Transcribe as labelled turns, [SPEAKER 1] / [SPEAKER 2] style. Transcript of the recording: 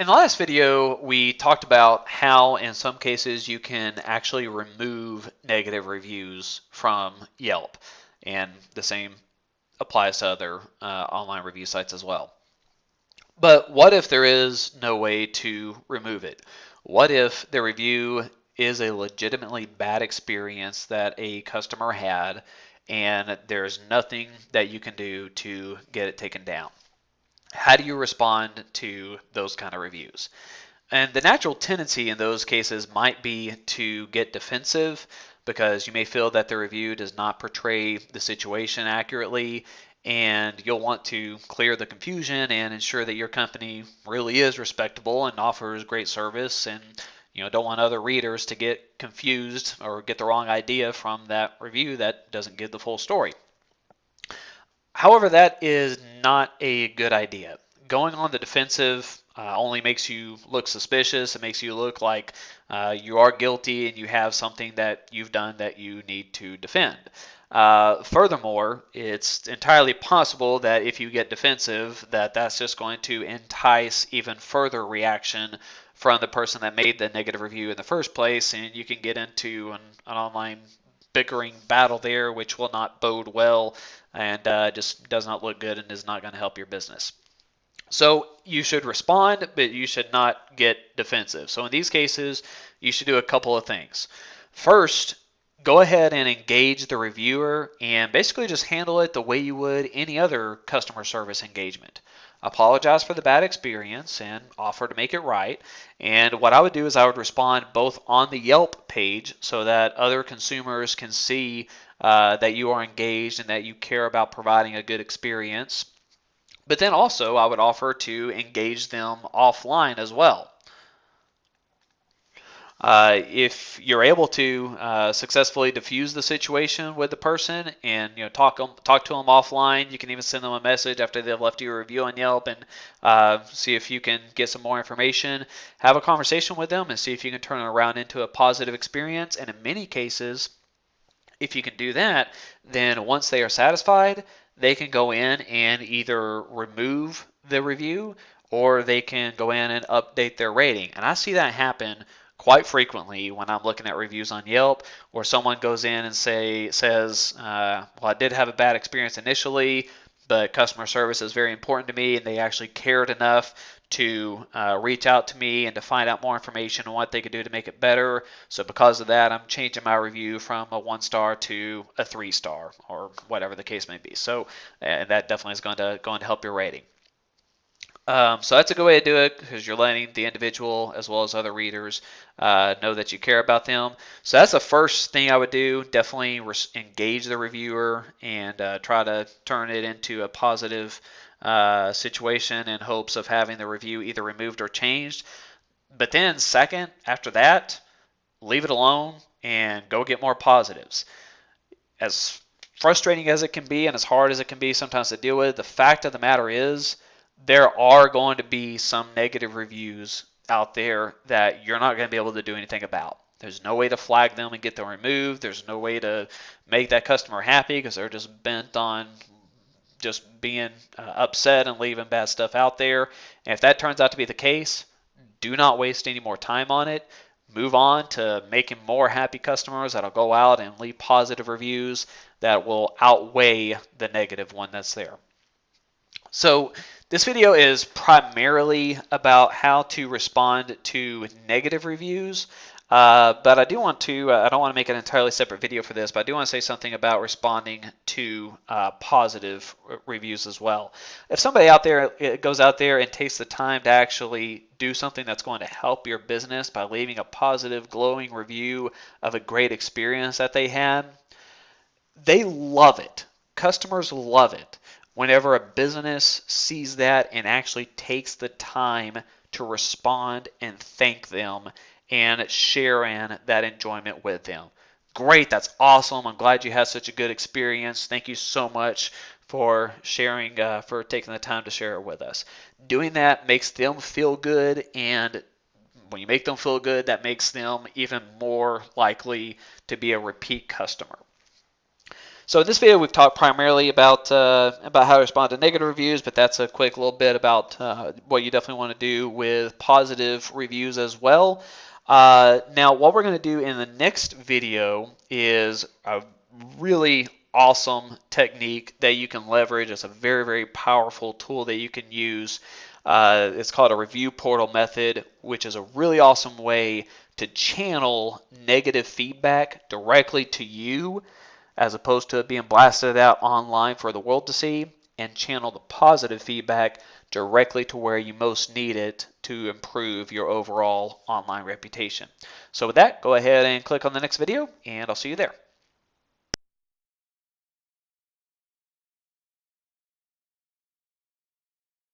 [SPEAKER 1] In the last video, we talked about how in some cases you can actually remove negative reviews from Yelp, and the same applies to other online review sites as well. But what if there is no way to remove it? What if the review is a legitimately bad experience that a customer had and there's nothing that you can do to get it taken down? How do you respond to those kind of reviews? And the natural tendency in those cases might be to get defensive because you may feel that the review does not portray the situation accurately, and you'll want to clear the confusion and ensure that your company really is respectable and offers great service, and don't want other readers to get confused or get the wrong idea from that review that doesn't give the full story. However, that is not a good idea. Going on the defensive only makes you look suspicious. It makes you look like you are guilty and you have something that you've done that you need to defend. Furthermore, it's entirely possible that if you get defensive, that's just going to entice even further reaction from the person that made the negative review in the first place, and you can get into an online bickering battle there, which will not bode well and just does not look good and is not going to help your business. So you should respond, but you should not get defensive. So in these cases, you should do a couple of things. First, go ahead and engage the reviewer and basically just handle it the way you would any other customer service engagement. Apologize for the bad experience and offer to make it right. And what I would do is I would respond both on the Yelp page so that other consumers can see that you are engaged and that you care about providing a good experience. But then also I would offer to engage them offline as well. If you're able to successfully diffuse the situation with the person and talk to them offline, you can even send them a message after they've left you a review on Yelp and see if you can get some more information. Have a conversation with them and see if you can turn it around into a positive experience. And in many cases, if you can do that, then once they are satisfied, they can go in and either remove the review or they can go in and update their rating. And I see that happen quite frequently when I'm looking at reviews on Yelp, where someone goes in and says, well, I did have a bad experience initially, but customer service is very important to me, and they actually cared enough to reach out to me and to find out more information on what they could do to make it better. So because of that, I'm changing my review from a 1-star to a 3-star, or whatever the case may be. So and that definitely is going to help your rating. So that's a good way to do it because you're letting the individual as well as other readers know that you care about them. So that's the first thing I would do. Definitely engage the reviewer and try to turn it into a positive situation in hopes of having the review either removed or changed. But then second, after that, leave it alone and go get more positives. As frustrating as it can be and as hard as it can be sometimes to deal with, the fact of the matter is there are going to be some negative reviews out there that you're not going to be able to do anything about. There's no way to flag them and get them removed. There's no way to make that customer happy because they're just bent on just being upset and leaving bad stuff out there. And if that turns out to be the case, do not waste any more time on it. Move on to making more happy customers that'll go out and leave positive reviews that will outweigh the negative one that's there. So this video is primarily about how to respond to negative reviews, but I don't want to make an entirely separate video for this, but I do want to say something about responding to positive reviews as well. If somebody out there goes out there and takes the time to actually do something that's going to help your business by leaving a positive, glowing review of a great experience that they had, they love it. Customers love it whenever a business sees that and actually takes the time to respond and thank them and share in that enjoyment with them. Great, that's awesome. I'm glad you had such a good experience. Thank you so much for sharing, for taking the time to share it with us. Doing that makes them feel good, and when you make them feel good, that makes them even more likely to be a repeat customer. So in this video, we've talked primarily about how to respond to negative reviews, but that's a quick little bit about what you definitely want to do with positive reviews as well. Now, what we're going to do in the next video is a really awesome technique that you can leverage. It's a very, very powerful tool that you can use. It's called a review portal method, which is a really awesome way to channel negative feedback directly to you as opposed to it being blasted out online for the world to see, and channel the positive feedback directly to where you most need it to improve your overall online reputation. So with that, go ahead and click on the next video, and I'll see you there.